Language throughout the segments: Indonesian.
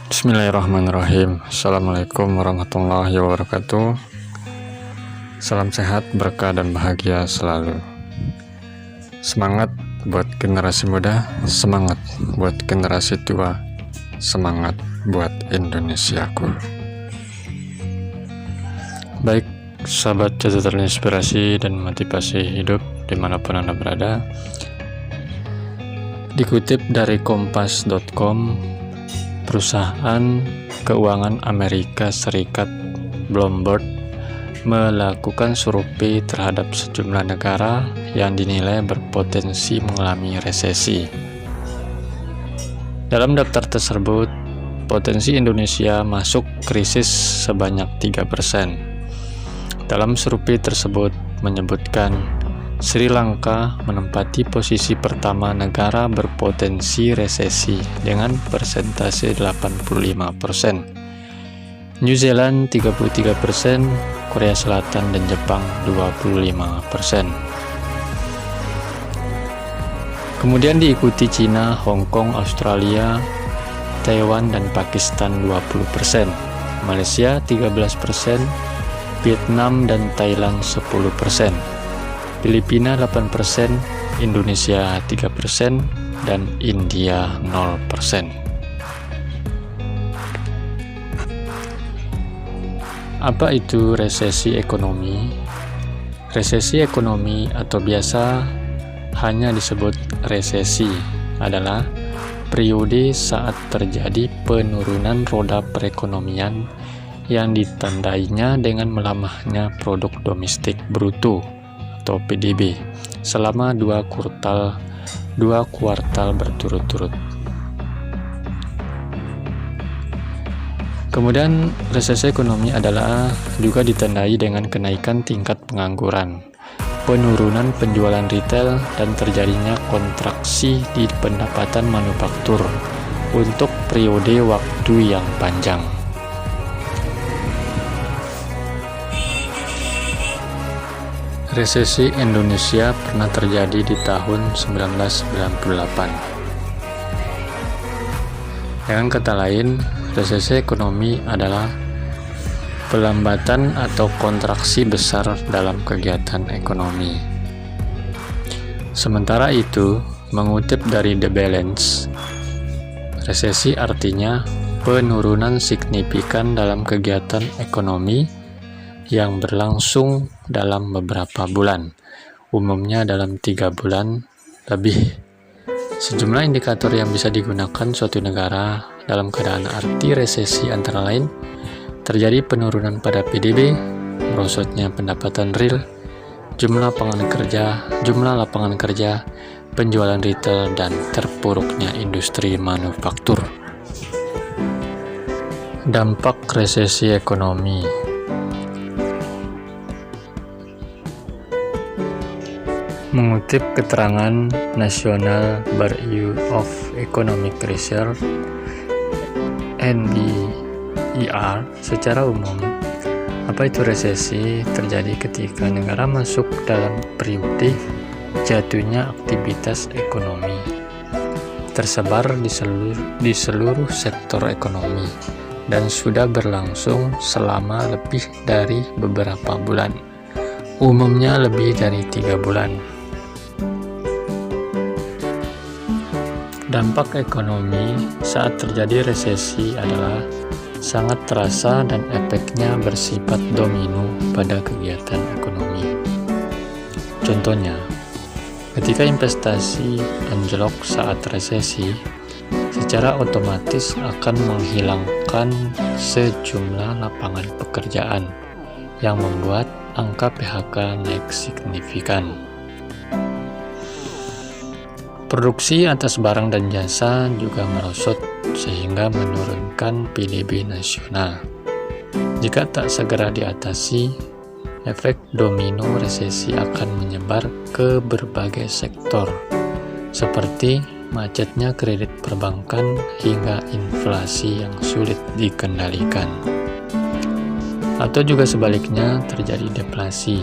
Bismillahirrahmanirrahim. Assalamualaikum warahmatullahi wabarakatuh. Salam sehat, berkah, dan bahagia selalu. Semangat buat generasi muda, semangat buat generasi tua, semangat buat Indonesiaku. Baik, sahabat catatan inspirasi dan motivasi hidup dimanapun Anda berada, dikutip dari kompas.com, perusahaan keuangan Amerika Serikat Bloomberg melakukan survei terhadap sejumlah negara yang dinilai berpotensi mengalami resesi. Dalam daftar tersebut, potensi Indonesia masuk krisis sebanyak 3%. Dalam survei tersebut menyebutkan Sri Lanka menempati posisi pertama negara berpotensi resesi dengan persentase 85%. New Zealand 33%, Korea Selatan dan Jepang 25%. Kemudian diikuti Cina, Hong Kong, Australia, Taiwan dan Pakistan 20%, Malaysia 13%, Vietnam dan Thailand 10%. Filipina 8%, Indonesia 3%, dan India 0%. Apa itu resesi ekonomi? Resesi ekonomi atau biasa hanya disebut resesi adalah periode saat terjadi penurunan roda perekonomian yang ditandainya dengan melamahnya produk domestik bruto atau PDB selama dua kuartal berturut-turut. Kemudian resesi ekonomi adalah juga ditandai dengan kenaikan tingkat pengangguran, penurunan penjualan retail, dan terjadinya kontraksi di pendapatan manufaktur untuk periode waktu yang panjang. Resesi Indonesia pernah terjadi di tahun 1998. Dengan kata lain, resesi ekonomi adalah pelambatan atau kontraksi besar dalam kegiatan ekonomi. Sementara itu, mengutip dari The Balance, resesi artinya penurunan signifikan dalam kegiatan ekonomi yang berlangsung dalam beberapa bulan, umumnya dalam 3 bulan lebih. Sejumlah indikator yang bisa digunakan suatu negara dalam keadaan arti resesi antara lain terjadi penurunan pada PDB, merosotnya pendapatan real, jumlah lapangan kerja, penjualan retail, dan terpuruknya industri manufaktur. Dampak resesi ekonomi. Mengutip keterangan National Bureau of Economic Research (NBER), secara umum, apa itu resesi terjadi ketika negara masuk dalam periode jatuhnya aktivitas ekonomi tersebar di seluruh sektor ekonomi dan sudah berlangsung selama lebih dari beberapa bulan, umumnya lebih dari 3 bulan. Dampak ekonomi saat terjadi resesi adalah sangat terasa dan efeknya bersifat domino pada kegiatan ekonomi. Contohnya, ketika investasi anjlok saat resesi, secara otomatis akan menghilangkan sejumlah lapangan pekerjaan yang membuat angka PHK naik signifikan. Produksi atas barang dan jasa juga merosot sehingga menurunkan PDB nasional. Jika tak segera diatasi, efek domino resesi akan menyebar ke berbagai sektor, seperti macetnya kredit perbankan hingga inflasi yang sulit dikendalikan. Atau juga sebaliknya terjadi deflasi.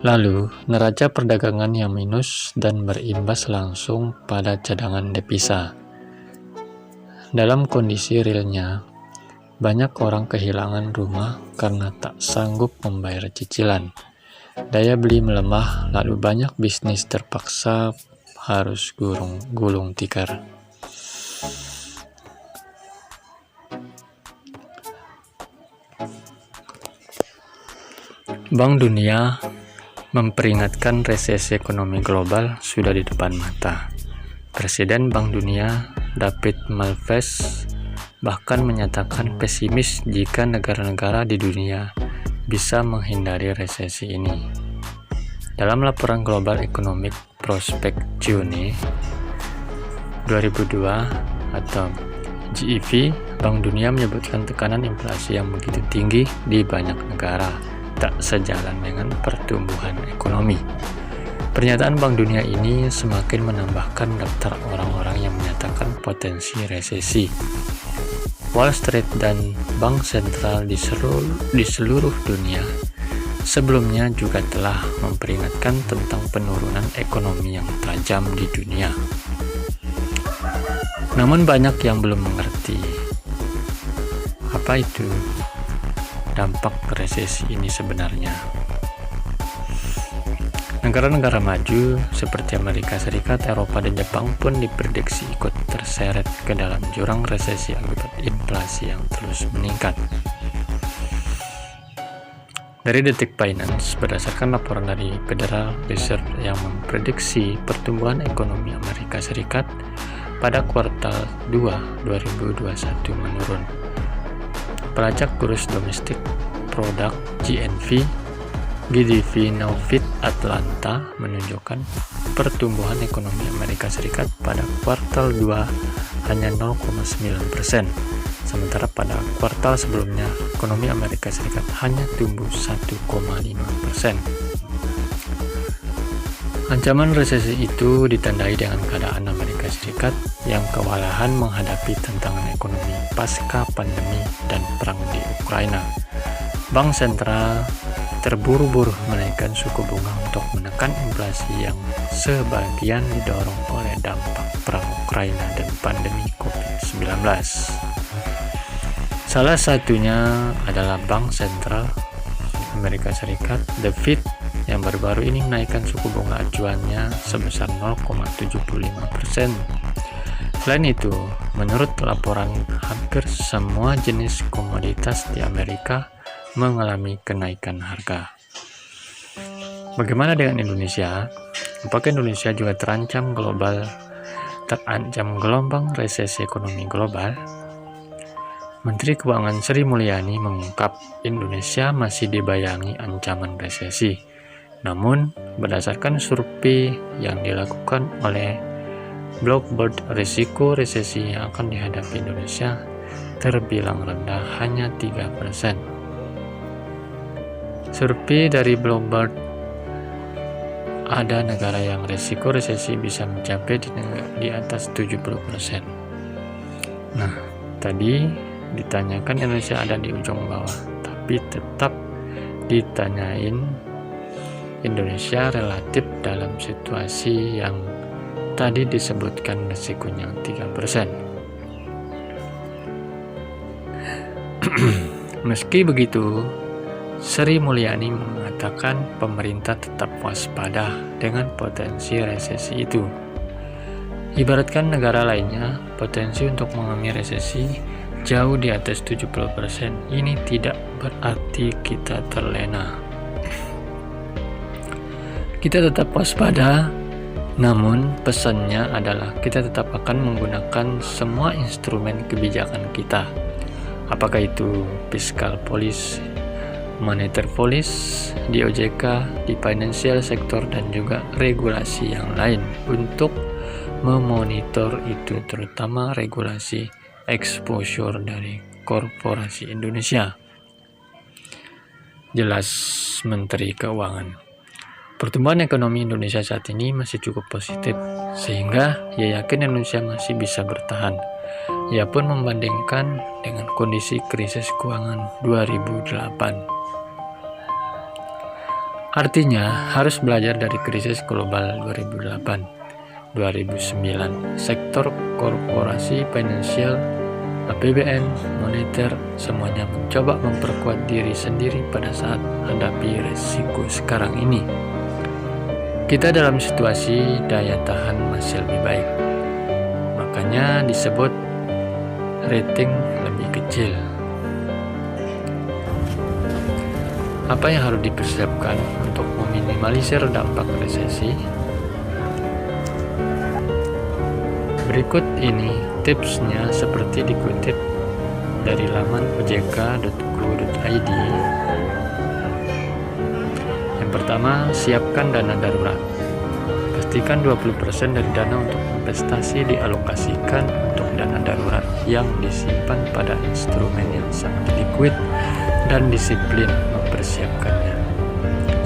Lalu, neraca perdagangan yang minus dan berimbas langsung pada cadangan devisa, Dalam kondisi realnya, banyak orang kehilangan rumah karena tak sanggup membayar cicilan. Daya beli melemah, lalu banyak bisnis terpaksa harus gulung tikar. Bank Dunia memperingatkan resesi ekonomi global sudah di depan mata. Presiden Bank Dunia, David Malpass, bahkan menyatakan pesimis jika negara-negara di dunia bisa menghindari resesi ini. Dalam laporan Global Economic Prospect Juni 2002 atau GEP, Bank Dunia menyebutkan tekanan inflasi yang begitu tinggi di banyak negara tak sejalan dengan pertumbuhan ekonomi. Pernyataan Bank Dunia ini semakin menambahkan daftar orang-orang yang menyatakan potensi resesi. Wall Street dan bank sentral di seluruh dunia sebelumnya juga telah memperingatkan tentang penurunan ekonomi yang tajam di dunia. Namun banyak yang belum mengerti apa itu dampak resesi ini sebenarnya. Negara-negara maju seperti Amerika Serikat, Eropa, dan Jepang pun diprediksi ikut terseret ke dalam jurang resesi akibat inflasi yang terus meningkat. Dari Detik Finance, berdasarkan laporan dari Federal Reserve yang memprediksi pertumbuhan ekonomi Amerika Serikat pada kuartal 2 2021 menurun. Pelacak kursus domestik produk GNV Novit Atlanta menunjukkan pertumbuhan ekonomi Amerika Serikat pada kuartal 2 hanya 0,9%, sementara pada kuartal sebelumnya ekonomi Amerika Serikat hanya tumbuh 1,5%. Ancaman resesi itu ditandai dengan keadaan Amerika Serikat yang kewalahan menghadapi tantangan ekonomi pasca pandemi dan perang di Ukraina. Bank sentral terburu-buru menaikkan suku bunga untuk menekan inflasi yang sebagian didorong oleh dampak perang Ukraina dan pandemi COVID-19. Salah satunya adalah Bank Sentral Amerika Serikat, The Fed, yang baru-baru ini menaikkan suku bunga acuannya sebesar 0,75%. Selain itu, menurut laporan, hampir semua jenis komoditas di Amerika mengalami kenaikan harga. Bagaimana dengan Indonesia? Apakah Indonesia juga terancam gelombang resesi ekonomi global? Menteri Keuangan Sri Mulyani mengungkap Indonesia masih dibayangi ancaman resesi. Namun, berdasarkan survei yang dilakukan oleh Bloomberg, risiko resesi yang akan dihadapi Indonesia terbilang rendah, hanya 3%. Survei dari Bloomberg, ada negara yang risiko resesi bisa mencapai di atas 70%. Nah, tadi ditanyakan Indonesia ada di ujung bawah, tapi tetap ditanyain Indonesia relatif dalam situasi yang tadi disebutkan risikonya 3%. Meski begitu, Sri Mulyani mengatakan pemerintah tetap waspada dengan potensi resesi itu. Ibaratkan negara lainnya, potensi untuk mengalami resesi jauh di atas 70%. Ini tidak berarti kita terlena. Kita tetap waspada, namun pesannya adalah kita tetap akan menggunakan semua instrumen kebijakan kita. Apakah itu fiscal policy, monetary policy, di OJK, di financial sector, dan juga regulasi yang lain untuk memonitor itu, terutama regulasi exposure dari korporasi Indonesia. Jelas Menteri Keuangan. Pertumbuhan ekonomi Indonesia saat ini masih cukup positif, sehingga ia yakin Indonesia masih bisa bertahan. Ia pun membandingkan dengan kondisi krisis keuangan 2008. Artinya, harus belajar dari krisis global 2008-2009. Sektor korporasi financial APBN, moneter, semuanya mencoba memperkuat diri sendiri pada saat hadapi resiko sekarang ini. Kita dalam situasi daya tahan masih lebih baik, makanya disebut rating lebih kecil. Apa yang harus dipersiapkan untuk meminimalisir dampak resesi? Berikut ini tipsnya seperti dikutip dari laman ojk.go.id. Yang pertama, siapkan dana darurat. Pastikan 20% dari dana untuk investasi dialokasikan untuk dana darurat yang disimpan pada instrumen yang sangat liquid dan disiplin mempersiapkannya.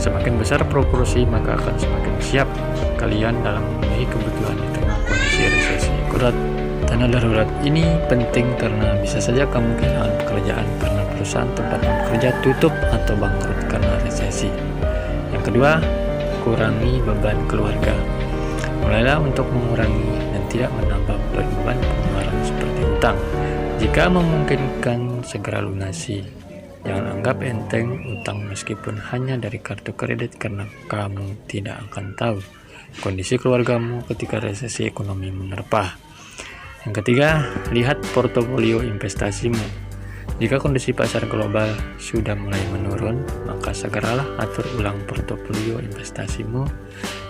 Semakin besar proporsi, maka akan semakin siap kalian dalam memenuhi kebutuhan di tengah kondisi resesi. Dana darurat ini penting karena bisa saja kamu kehilangan pekerjaan karena perusahaan tempat bekerja tutup atau bangkrut karena resesi. Yang kedua, kurangi beban keluarga. Mulailah untuk mengurangi dan tidak menambah beban pengeluaran seperti hutang. Jika memungkinkan, segera lunasi. Jangan anggap enteng utang meskipun hanya dari kartu kredit, karena kamu tidak akan tahu kondisi keluargamu ketika resesi ekonomi menerpa. Yang ketiga, lihat portofolio investasimu. Jika kondisi pasar global sudah mulai menurun, maka segeralah atur ulang portofolio investasimu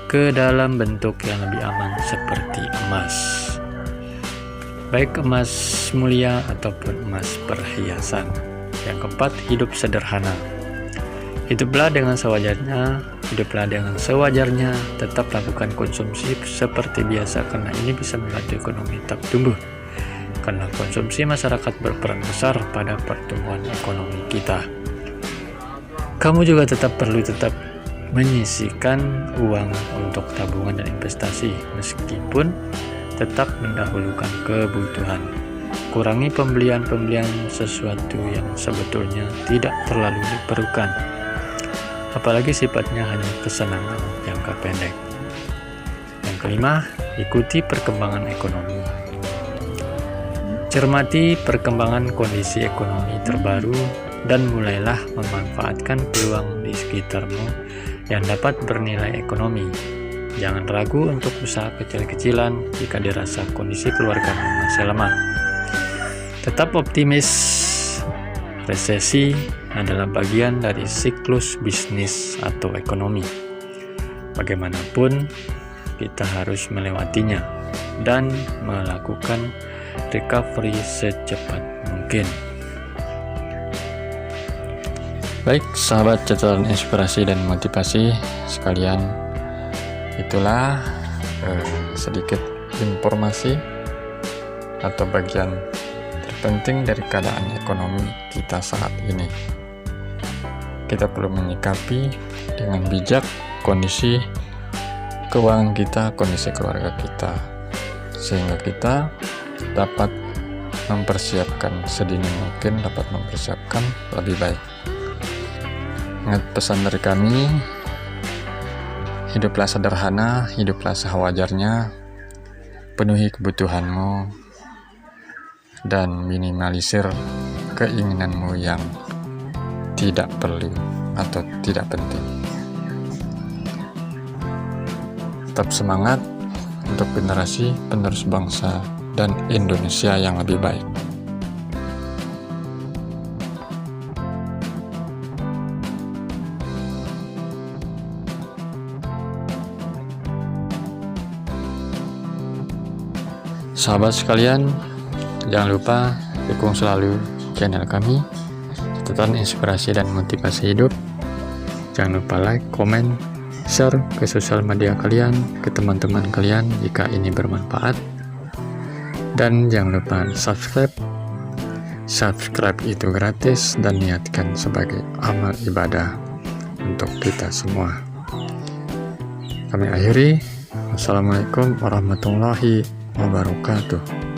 ke dalam bentuk yang lebih aman seperti emas. Baik emas mulia ataupun emas perhiasan. Yang keempat, hidup sederhana. Hiduplah dengan sewajarnya, tetap lakukan konsumsi seperti biasa karena ini bisa membantu ekonomi tetap tumbuh. Karena konsumsi masyarakat berperan besar pada pertumbuhan ekonomi kita. Kamu juga perlu tetap menyisihkan uang untuk tabungan dan investasi meskipun tetap mendahulukan kebutuhan. Kurangi pembelian sesuatu yang sebetulnya tidak terlalu diperlukan, apalagi sifatnya hanya kesenangan jangka pendek. Yang kelima, ikuti perkembangan ekonomi. Cermati perkembangan kondisi ekonomi terbaru dan mulailah memanfaatkan peluang di sekitarmu yang dapat bernilai ekonomi. Jangan ragu untuk usaha kecil-kecilan jika dirasa kondisi keluargamu masih lemah. Tetap optimis. Resesi adalah bagian dari siklus bisnis atau ekonomi. Bagaimanapun, kita harus melewatinya dan melakukan recovery secepat mungkin. Baik, sahabat catatan inspirasi dan motivasi sekalian, itulah sedikit informasi atau bagian terpenting dari keadaan ekonomi kita saat ini. Kita perlu menyikapi dengan bijak kondisi keuangan kita, kondisi keluarga kita, sehingga kita dapat mempersiapkan sedini mungkin, dapat mempersiapkan lebih baik. Ingat pesan dari kami, hiduplah sederhana, hiduplah sewajarnya, penuhi kebutuhanmu, dan minimalisir keinginanmu yang tidak perlu atau tidak penting. Tetap semangat untuk generasi penerus bangsa dan Indonesia yang lebih baik. Sahabat sekalian, jangan lupa dukung selalu channel kami, catatan inspirasi dan motivasi hidup. Jangan lupa like, komen, share ke sosial media kalian, ke teman-teman kalian jika ini bermanfaat. Dan jangan lupa subscribe. Subscribe itu gratis dan niatkan sebagai amal ibadah untuk kita semua. Kami akhiri. Wassalamualaikum warahmatullahi wabarakatuh.